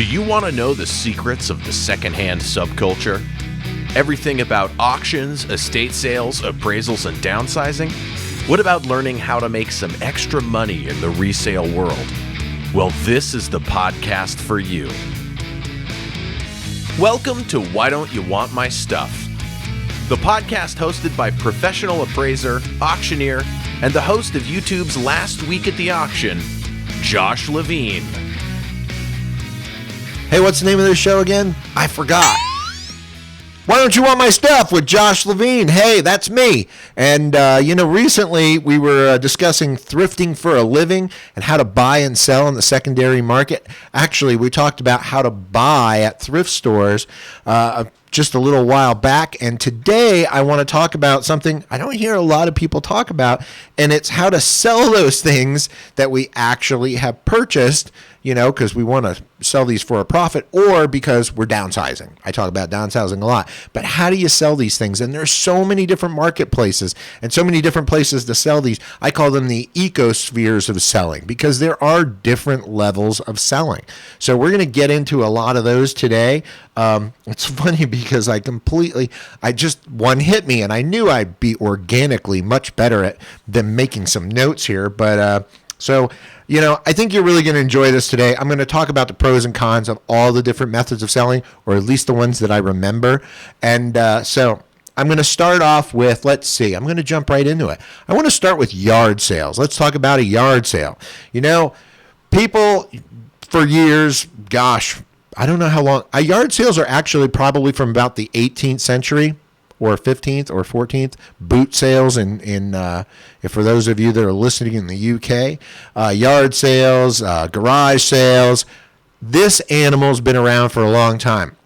Do you want to know the secrets of the secondhand subculture? Everything about auctions, estate sales, appraisals, and downsizing? What about learning how to make some extra money in the resale world? Well, this is the podcast for you. Welcome to Why Don't You Want My Stuff? The podcast hosted by professional appraiser, auctioneer, and the host of YouTube's Last Week at the Auction, Josh Levine. Hey, what's the name of this show again? I forgot. Why Don't You Want My Stuff with Josh Levine? Hey, that's me. And, recently we were discussing thrifting for a living and how to buy and sell in the secondary market. Actually, we talked about how to buy at thrift stores just a little while back. And today I want to talk about something I don't hear a lot of people talk about, and it's how to sell those things that we actually have purchased, because we want to sell these for a profit or because we're downsizing. I talk about downsizing a lot, but how do you sell these things? And there's so many different marketplaces and so many different places to sell these. I call them the ecospheres of selling because there are different levels of selling. So we're going to get into a lot of those today. It's funny because one hit me and I knew I'd be organically much better at than making some notes here. But I think you're really going to enjoy this today. I'm going to talk about the pros and cons of all the different methods of selling, or at least the ones that I remember. And so I'm going to start off with, I'm going to jump right into it. I want to start with yard sales. Let's talk about a yard sale. People for years, I don't know how long. Yard sales are actually probably from about the 18th century or 15th or 14th. Boot sales for those of you that are listening in the UK, yard sales, garage sales. This animal's been around for a long time.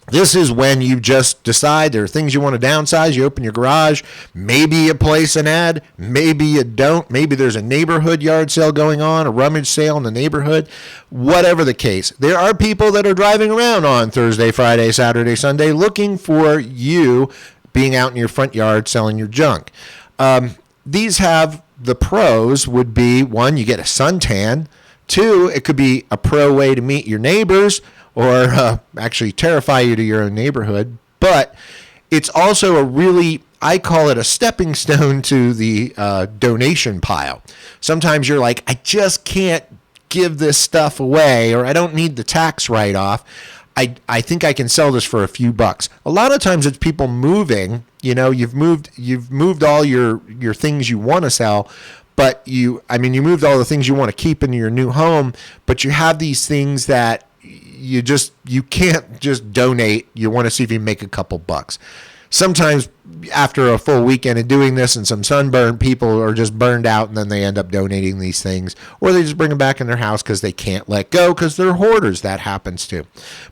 This is when you just decide there are things you want to downsize. You open your garage. Maybe you place an ad. Maybe you don't. Maybe there's a neighborhood yard sale going on, a rummage sale in the neighborhood. Whatever the case, there are people that are driving around on Thursday, Friday, Saturday, Sunday looking for you being out in your front yard selling your junk. These have the pros would be, one, you get a suntan. Two, it could be a pro way to meet your neighbors or actually terrify you to your own neighborhood. But it's also I call it a stepping stone to the donation pile. Sometimes you're like, I just can't give this stuff away, or I don't need the tax write-off. I think I can sell this for a few bucks. A lot of times it's people moving. You've moved all your things you want to sell, but you moved all the things you want to keep in your new home, but you have these things that you can't just donate. You want to see if you make a couple bucks. Sometimes after a full weekend of doing this and some sunburn, people are just burned out and then they end up donating these things, or they just bring them back in their house because they can't let go because they're hoarders. That happens too.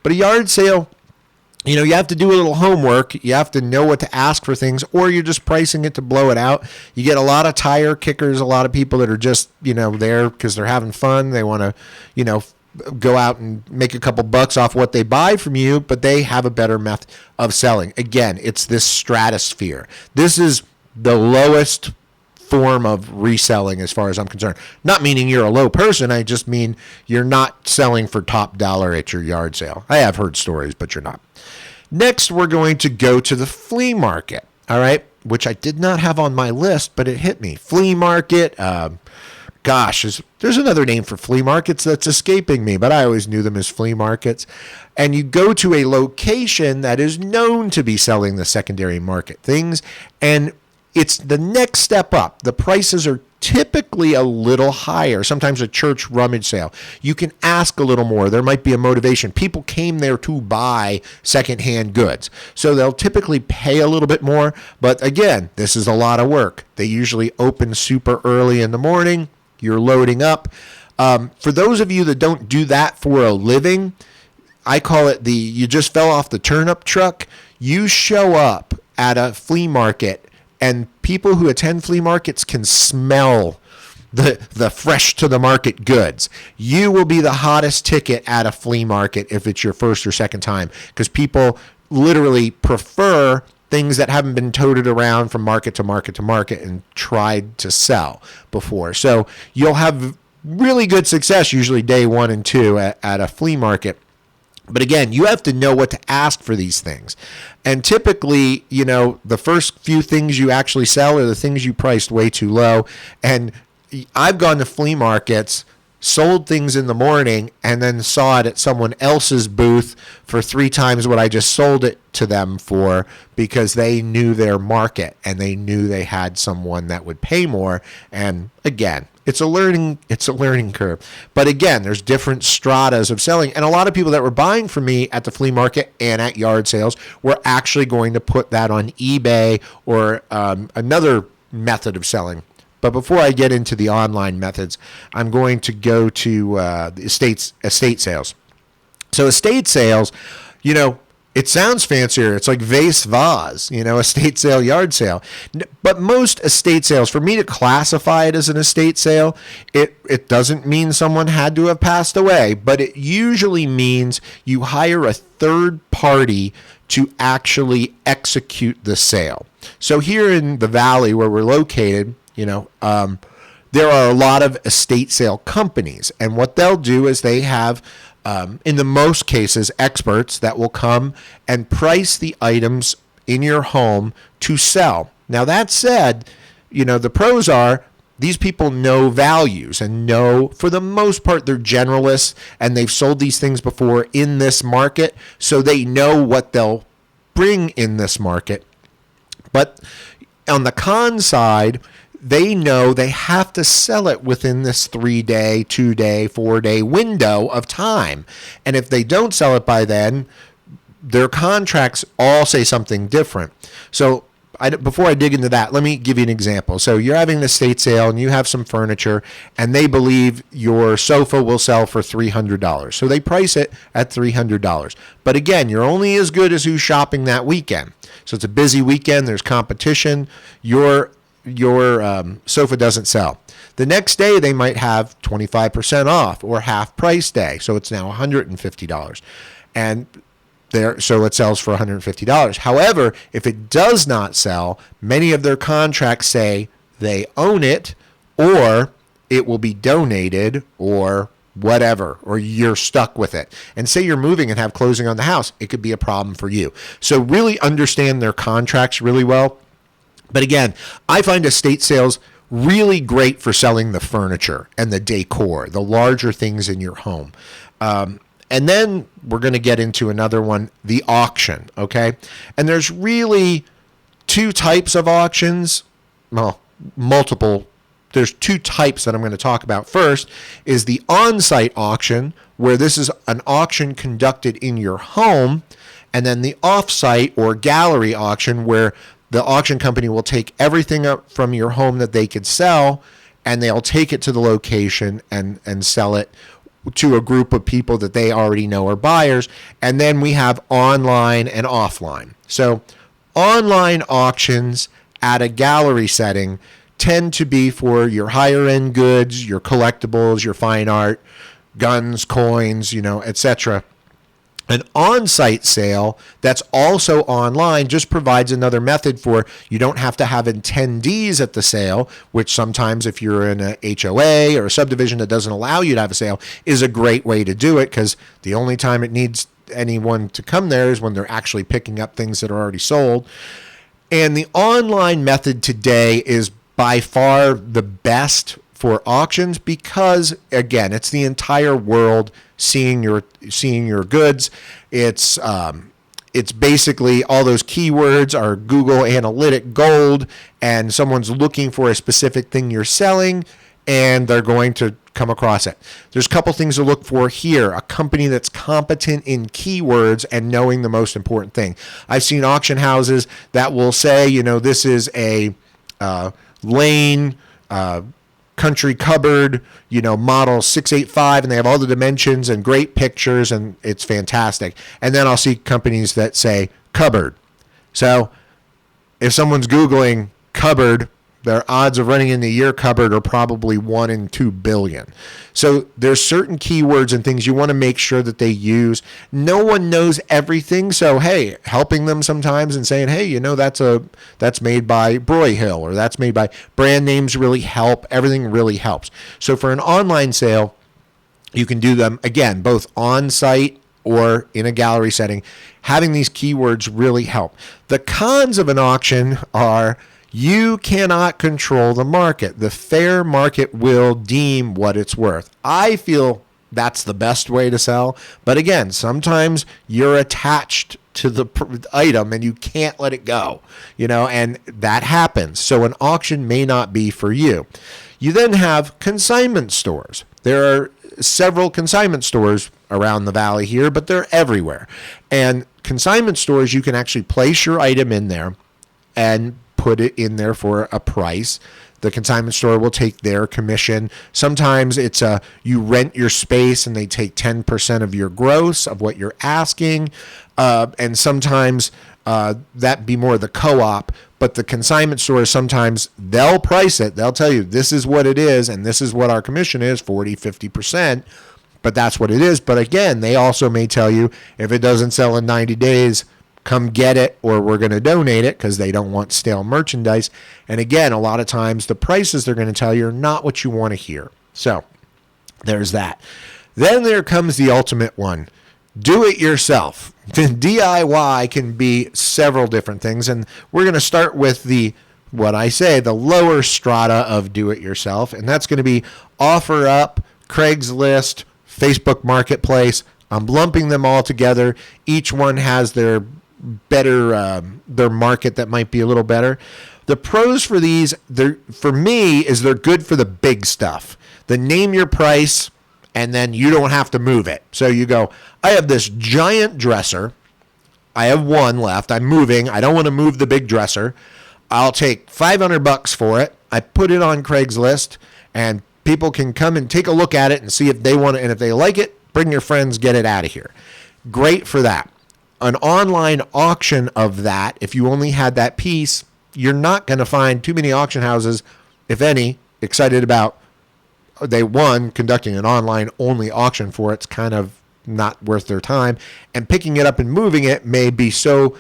But a yard sale, you have to do a little homework. You have to know what to ask for things, or you're just pricing it to blow it out. You get a lot of tire kickers, a lot of people that are just, there because they're having fun. They want to, go out and make a couple bucks off what they buy from you, but they have a better method of selling. Again, it's this stratosphere. This is the lowest form of reselling as far as I'm concerned. Not meaning you're a low person. I just mean you're not selling for top dollar at your yard sale. I have heard stories, but you're not. Next, we're going to go to the flea market, all right, which I did not have on my list, but it hit me. Flea market, there's another name for flea markets that's escaping me, but I always knew them as flea markets. And you go to a location that is known to be selling the secondary market things, and it's the next step up. The prices are typically a little higher. Sometimes a church rummage sale, you can ask a little more. There might be a motivation. People came there to buy secondhand goods, so they'll typically pay a little bit more. But again, this is a lot of work. They usually open super early in the morning. You're loading up. For those of you that don't do that for a living, I call it you just fell off the turnip truck. You show up at a flea market, and people who attend flea markets can smell the fresh to the market goods. You will be the hottest ticket at a flea market if it's your first or second time, because people literally prefer things that haven't been toted around from market to market to market and tried to sell before. So you'll have really good success usually day 1 and 2 at a flea market. But again, you have to know what to ask for these things. And typically, the first few things you actually sell are the things you priced way too low. And I've gone to flea markets, sold things in the morning, and then saw it at someone else's booth for 3 times what I just sold it to them for, because they knew their market and they knew they had someone that would pay more. And again, it's a learning curve. But again, there's different stratas of selling. And a lot of people that were buying from me at the flea market and at yard sales were actually going to put that on eBay or another method of selling. But before I get into the online methods, I'm going to go to the estate sales. So estate sales, it sounds fancier. It's like vase, estate sale, yard sale. But most estate sales, for me to classify it as an estate sale, it doesn't mean someone had to have passed away, but it usually means you hire a third party to actually execute the sale. So here in the Valley where we're located, there are a lot of estate sale companies. And what they'll do is they have in the most cases, experts that will come and price the items in your home to sell. Now, that said, the pros are these people know values and know, for the most part, they're generalists and they've sold these things before in this market, so they know what they'll bring in this market. But on the con side, they know they have to sell it within this 3-day, 2-day, 4-day window of time. And if they don't sell it by then, their contracts all say something different. So before I dig into that, let me give you an example. So you're having an estate sale and you have some furniture and they believe your sofa will sell for $300. So they price it at $300. But again, you're only as good as who's shopping that weekend. So it's a busy weekend. There's competition. Your sofa doesn't sell. The next day they might have 25% off or half price day, so it's now $150, and so it sells for $150. However, if it does not sell, many of their contracts say they own it, or it will be donated, or whatever, or you're stuck with it. And say you're moving and have closing on the house, it could be a problem for you. So really understand their contracts really well. But again, I find estate sales really great for selling the furniture and the decor, the larger things in your home. And then we're going to get into another one, the auction, okay? And there's really 2 types of auctions, well, multiple. There's 2 types that I'm going to talk about. First is the on-site auction, where this is an auction conducted in your home, and then the off-site or gallery auction, where the auction company will take everything up from your home that they could sell, and they'll take it to the location and sell it to a group of people that they already know are buyers. And then we have online and offline. So online auctions at a gallery setting tend to be for your higher end goods, your collectibles, your fine art, guns, coins, etc. An on-site sale that's also online just provides another method for, you don't have to have attendees at the sale, which sometimes if you're in a HOA or a subdivision that doesn't allow you to have a sale is a great way to do it, because the only time it needs anyone to come there is when they're actually picking up things that are already sold. And the online method today is by far the best for auctions because, again, it's the entire world seeing your goods. It's basically all those keywords are Google Analytic gold, and someone's looking for a specific thing you're selling, and they're going to come across it. There's a couple things to look for here. A company that's competent in keywords and knowing the most important thing. I've seen auction houses that will say, this is a Lane country cupboard, model 685, and they have all the dimensions and great pictures, and it's fantastic. And then I'll see companies that say cupboard. So if someone's Googling cupboard, their odds of running into your cupboard are probably 1 in 2 billion. So there's certain keywords and things you want to make sure that they use. No one knows everything. So, hey, helping them sometimes and saying, hey, that's made by Broyhill, or that's made by brand names really help. Everything really helps. So for an online sale, you can do them, again, both on-site or in a gallery setting, having these keywords really help. The cons of an auction are you cannot control the market. The fair market will deem what it's worth. I feel that's the best way to sell. But again, sometimes you're attached to the item and you can't let it go, and that happens. So an auction may not be for you. You then have consignment stores. There are several consignment stores around the valley here, but they're everywhere. And consignment stores, you can actually place your item in there and put it in there for a price. The consignment store will take their commission. Sometimes it's you rent your space and they take 10% of your gross of what you're asking. And sometimes that be more the co-op. But the consignment stores, sometimes they'll price it. They'll tell you this is what it is and this is what our commission is, 40, 50%. But that's what it is. But again, they also may tell you if it doesn't sell in 90 days, come get it, or we're going to donate it, because they don't want stale merchandise. And again, a lot of times the prices they're going to tell you are not what you want to hear. So there's that. Then there comes the ultimate one. Do it yourself. DIY can be several different things. And we're going to start with the lower strata of do it yourself. And that's going to be OfferUp, Craigslist, Facebook Marketplace. I'm lumping them all together. Each one has their their market that might be a little better. The pros for these, for me, is they're good for the big stuff. The name your price, and then you don't have to move it. So you go, I have this giant dresser. I have one left. I'm moving. I don't want to move the big dresser. I'll take $500 for it. I put it on Craigslist, and people can come and take a look at it and see if they want it. And if they like it, bring your friends, get it out of here. Great for that. An online auction of that, if you only had that piece, you're not going to find too many auction houses, if any, excited about conducting an online only auction for it. It's kind of not worth their time. And picking it up and moving it may be so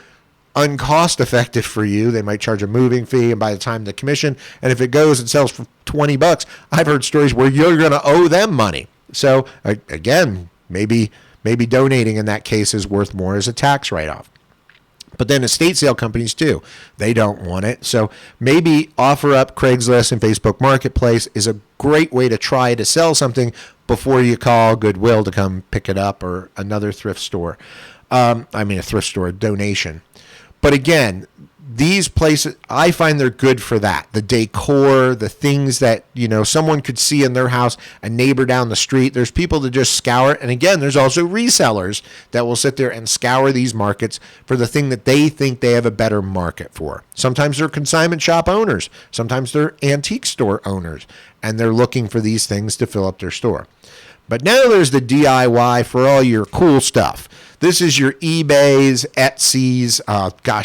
uncost effective for you. They might charge a moving fee, and by the time the commission, and if it goes and sells for $20, I've heard stories where you're going to owe them money. So again, maybe donating in that case is worth more as a tax write-off. But then estate sale companies too, they don't want it. So maybe OfferUp, Craigslist, and Facebook Marketplace is a great way to try to sell something before you call Goodwill to come pick it up, or another thrift store. A thrift store donation. But again, these places, I find they're good for that. The decor, the things that, someone could see in their house, a neighbor down the street. There's people that just scour it. And again, there's also resellers that will sit there and scour these markets for the thing that they think they have a better market for. Sometimes they're consignment shop owners. Sometimes they're antique store owners. And they're looking for these things to fill up their store. But now there's the DIY for all your cool stuff. This is your eBays, Etsy's.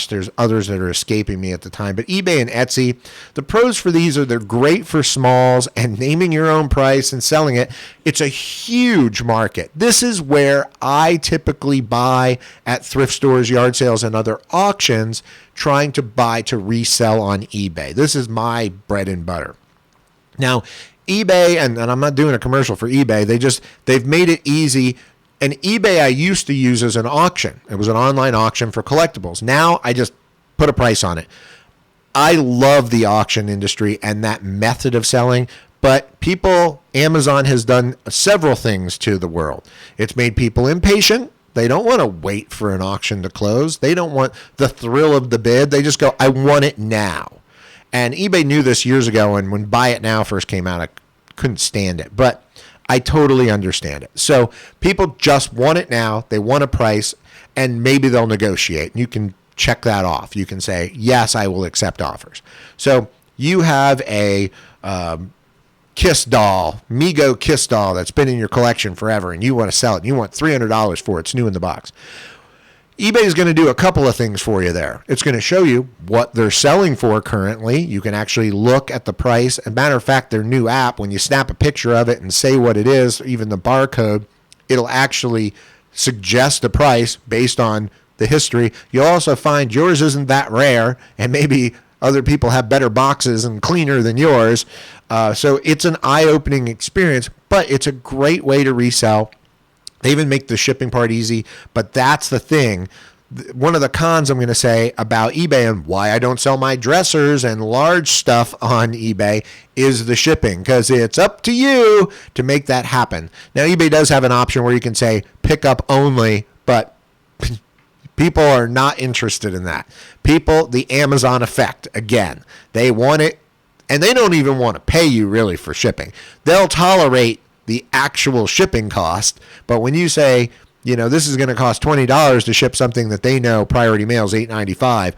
There's others that are escaping me at the time. But eBay and Etsy, the pros for these are they're great for smalls and naming your own price and selling it. It's a huge market. This is where I typically buy at thrift stores, yard sales, and other auctions, trying to buy to resell on eBay. This is my bread and butter. Now, eBay, and I'm not doing a commercial for eBay, they've made it easy. And eBay I used to use as an auction. It was an online auction for collectibles. Now I just put a price on it. I love the auction industry and that method of selling, but Amazon has done several things to the world. It's made people impatient. They don't want to wait for an auction to close. They don't want the thrill of the bid. They just go, I want it now. And eBay knew this years ago, and when Buy It Now first came out, I couldn't stand it. But I totally understand it. So people just want it now. They want a price, and maybe they'll negotiate. You can check that off. You can say, yes, I will accept offers. So you have a Kiss doll, Mego Kiss doll that's been in your collection forever, and you want to sell it. And you want $300 for it. It's new in the box. eBay is going to do a couple of things for you there. It's going to show you what they're selling for currently. You can actually look at the price. As a matter of fact, their new app, when you snap a picture of it and say what it is, even the barcode, it'll actually suggest the price based on the history. You'll also find yours isn't that rare, and maybe other people have better boxes and cleaner than yours. So it's an eye-opening experience, but it's a great way to resell. They even make the shipping part easy, but that's the thing. One of the cons I'm going to say about eBay and why I don't sell my dressers and large stuff on eBay is the shipping, because it's up to you to make that happen. Now, eBay does have an option where you can say pick up only, but people are not interested in that. People, the Amazon effect, again, they want it, and they don't even want to pay you really for shipping. They'll tolerate the actual shipping cost, but when you say, this is going to cost $20 to ship something that they know priority mail is $8.95,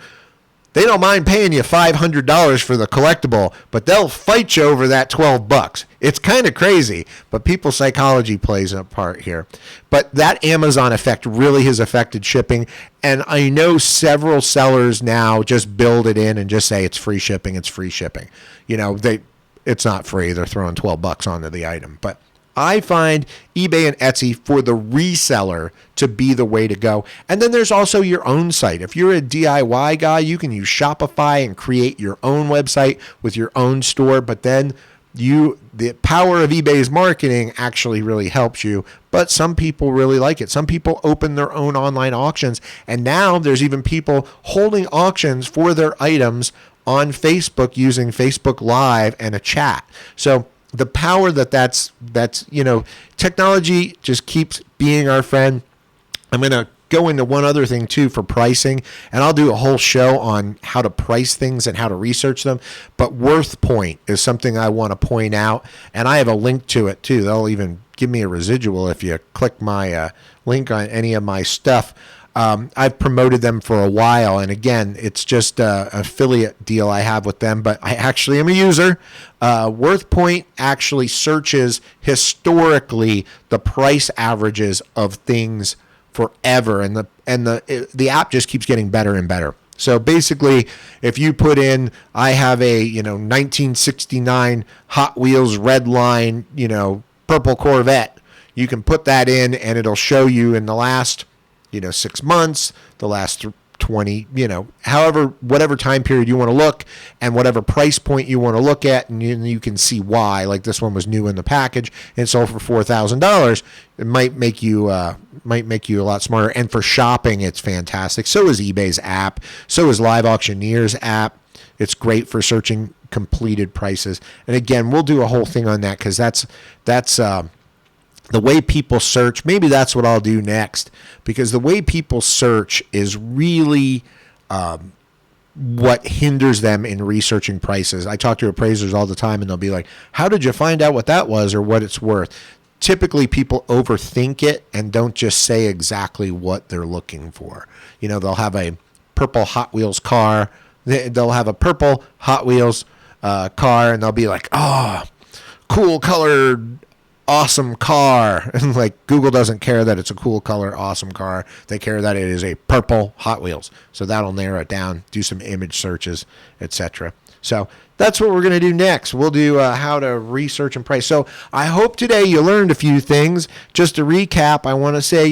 they don't mind paying you $500 for the collectible, but they'll fight you over that $12. It's kind of crazy, but people's psychology plays a part here. But that Amazon effect really has affected shipping, and I know several sellers now just build it in and just say it's free shipping, it's free shipping. It's not free, they're throwing $12 onto the item, but I find eBay and Etsy for the reseller to be the way to go. And then there's also your own site. If you're a DIY guy, you can use Shopify and create your own website with your own store. But then the power of eBay's marketing actually really helps you. But some people really like it. Some people open their own online auctions. And now there's even people holding auctions for their items on Facebook using Facebook Live and a chat. So the power that's technology just keeps being our friend. I'm going to go into one other thing too for pricing, and I'll do a whole show on how to price things and how to research them. But worth point is something I want to point out, and I have a link to it too. They'll even give me a residual if you click my link on any of my stuff. I've promoted them for a while, and again, it's just an affiliate deal I have with them, but I actually am a user. WorthPoint actually searches historically the price averages of things forever, and the app just keeps getting better and better. So basically, if you put in, I have a 1969 Hot Wheels red line, purple Corvette, you can put that in, and it'll show you in the last 6 months, the last 20, whatever time period you want to look and whatever price point you want to look at, and you can see why. Like this one was new in the package and sold for $4,000. It might make you a lot smarter. And for shopping, it's fantastic. So is eBay's app. So is Live Auctioneer's app. It's great for searching completed prices. And again, we'll do a whole thing on that because that's the way people search. Maybe that's what I'll do next, because the way people search is really what hinders them in researching prices. I talk to appraisers all the time, and they'll be like, how did you find out what that was or what it's worth? Typically, people overthink it and don't just say exactly what they're looking for. They'll have a purple Hot Wheels car. They'll have a purple Hot Wheels car, and they'll be like, oh, cool colored awesome car. And like Google doesn't care that it's a cool color awesome car. They care that it is a purple Hot Wheels. So that'll narrow it down, do some image searches, etc. So that's what we're going to do next. We'll do how to research and price. So I hope today you learned a few things. Just to recap, I want to say,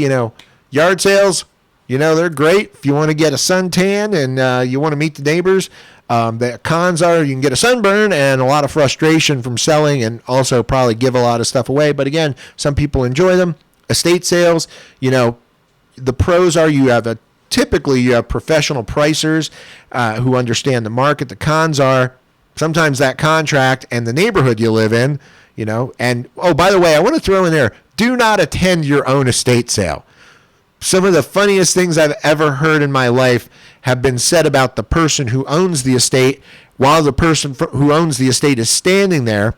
yard sales, they're great if you want to get a suntan and you want to meet the neighbors. The cons are you can get a sunburn and a lot of frustration from selling, and also probably give a lot of stuff away. But again, some people enjoy them. Estate sales, the pros are typically you have professional pricers who understand the market. The cons are sometimes that contract and the neighborhood you live in, and oh, by the way, I want to throw in there, do not attend your own estate sale. Some of the funniest things I've ever heard in my life have been said about the person who owns the estate while the person who owns the estate is standing there.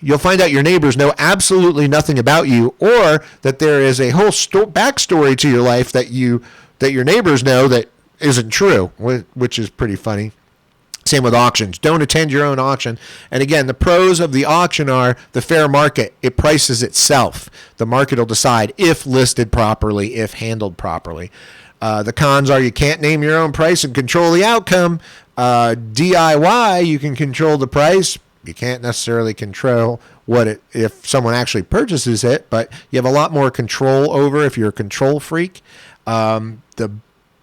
You'll find out your neighbors know absolutely nothing about you, or that there is a whole backstory to your life that your neighbors know that isn't true, which is pretty funny. Same with auctions. Don't attend your own auction. And again, the pros of the auction are the fair market. It prices itself. The market will decide if listed properly, if handled properly. The cons are you can't name your own price and control the outcome. DIY, you can control the price. You can't necessarily control if someone actually purchases it, but you have a lot more control over if you're a control freak.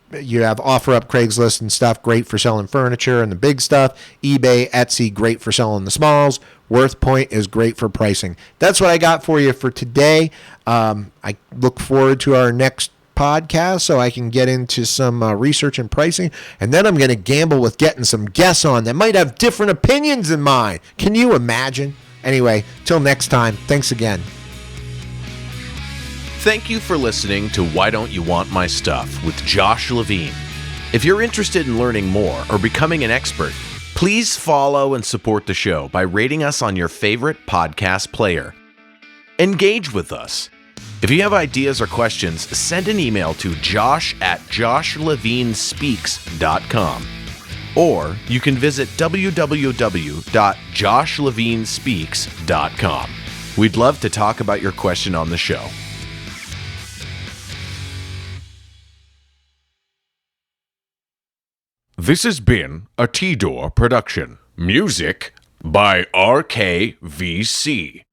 You have OfferUp, Craigslist and stuff, great for selling furniture and the big stuff. eBay, Etsy, great for selling the smalls. Worth Point is great for pricing. That's what I got for you for today. I look forward to our next podcast so I can get into some research and pricing, and then I'm going to gamble with getting some guests on that might have different opinions than mine. Can you imagine? Anyway, till next time, thanks again. Thank you for listening to Why Don't You Want My Stuff with Josh Levine. If you're interested in learning more or becoming an expert, please follow and support the show by rating us on your favorite podcast player. Engage with us. If you have ideas or questions, send an email to josh@joshlevinespeaks.com. Or you can visit www.joshlevinespeaks.com. We'd love to talk about your question on the show. This has been a T-Door production. Music by RKVC.